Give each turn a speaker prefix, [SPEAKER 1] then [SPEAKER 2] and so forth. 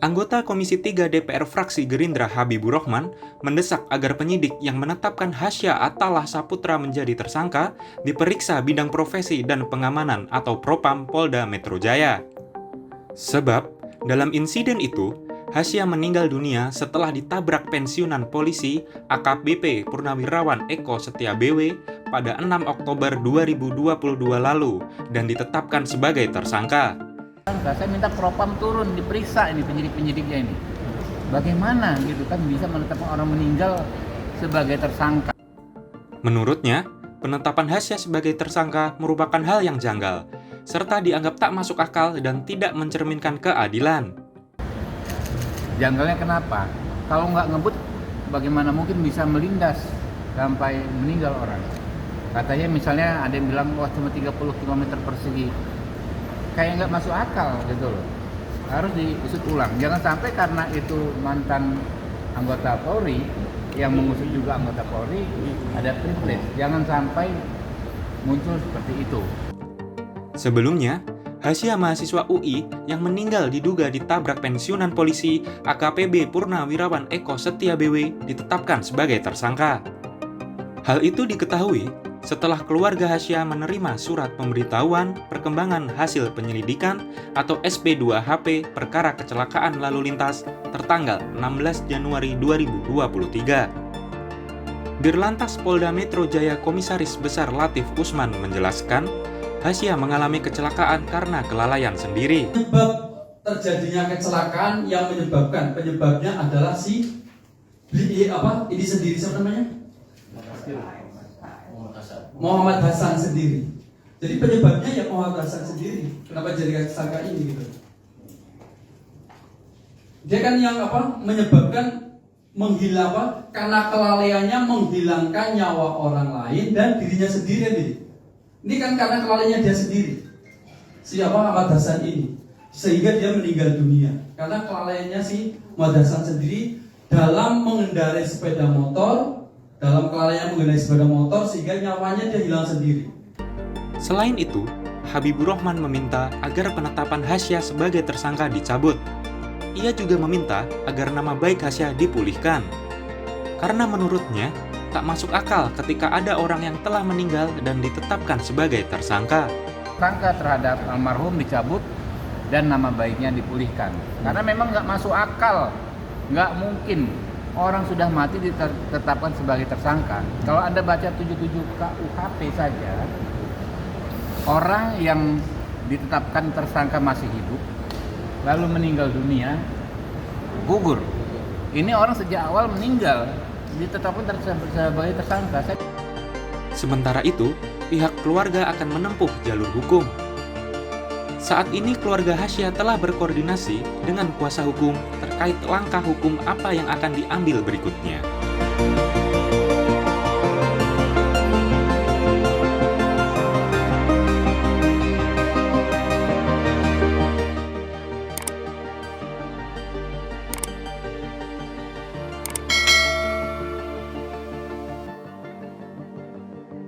[SPEAKER 1] Anggota Komisi 3 DPR fraksi Gerindra Habibur Rahman mendesak agar penyidik yang menetapkan Hasya Attallah Saputra menjadi tersangka diperiksa bidang profesi dan pengamanan atau Propam Polda Metro Jaya. Sebab, dalam insiden itu, Hasya meninggal dunia setelah ditabrak pensiunan polisi AKBP Purnawirawan Eko Setia BW pada 6 Oktober 2022 lalu dan ditetapkan sebagai tersangka.
[SPEAKER 2] Saya minta Propam turun, diperiksa ini penyidik-penyidiknya ini. Bagaimana gitu kan bisa menetapkan orang meninggal sebagai tersangka.
[SPEAKER 1] Menurutnya, penetapan Hasya sebagai tersangka merupakan hal yang janggal, serta dianggap tak masuk akal dan tidak mencerminkan keadilan.
[SPEAKER 2] Janggalnya kenapa? Kalau nggak ngebut, bagaimana mungkin bisa melindas sampai meninggal orang? Katanya misalnya ada yang bilang, wah cuma 30 km persegi. Kayak nggak masuk akal gitu loh. Harus diusut ulang. Jangan sampai karena itu mantan anggota Polri, yang mengusut juga anggota Polri, ada privilege. Jangan sampai muncul seperti itu.
[SPEAKER 1] Sebelumnya, Hasya mahasiswa UI yang meninggal diduga ditabrak pensiunan polisi AKPB Purnawirawan Eko Setia BW ditetapkan sebagai tersangka. Hal itu diketahui setelah keluarga Hasya menerima surat pemberitahuan perkembangan hasil penyelidikan atau SP2HP perkara kecelakaan lalu lintas tertanggal 16 Januari 2023. Dirlantas Polda Metro Jaya Komisaris Besar Latif Usman menjelaskan, Hasya mengalami kecelakaan karena kelalaian sendiri.
[SPEAKER 3] Penyebab terjadinya kecelakaan yang penyebabnya adalah ini sendiri siapa namanya? Muhammad Hasan sendiri. Jadi penyebabnya ya Muhammad Hasan sendiri. Kenapa jadi tersangka ini gitu? Dia kan yang menyebabkan karena kelalaiannya menghilangkan nyawa orang lain dan dirinya sendiri nih. Ini kan karena kelalaiannya dia sendiri. Siapa Muhammad Hasan ini? Sehingga dia meninggal dunia karena kelalaiannya si Muhammad Hasan sendiri dalam mengendarai sepeda motor. Dalam kelalaian mengenai sepeda motor sehingga nyawanya dia hilang sendiri.
[SPEAKER 1] Selain itu, Habibur Rahman meminta agar penetapan Hasya sebagai tersangka dicabut. Ia juga meminta agar nama baik Hasya dipulihkan. Karena menurutnya, tak masuk akal ketika ada orang yang telah meninggal dan ditetapkan sebagai tersangka.
[SPEAKER 2] Tersangka terhadap almarhum dicabut dan nama baiknya dipulihkan. Karena memang nggak masuk akal, nggak mungkin orang sudah mati ditetapkan sebagai tersangka. Kalau Anda baca 77 KUHP saja, orang yang ditetapkan tersangka masih hidup, lalu meninggal dunia, gugur. Ini orang sejak awal meninggal, ditetapkan sebagai tersangka.
[SPEAKER 1] Sementara itu, pihak keluarga akan menempuh jalur hukum. Saat ini keluarga Hasya telah berkoordinasi dengan kuasa hukum terkait langkah hukum apa yang akan diambil berikutnya.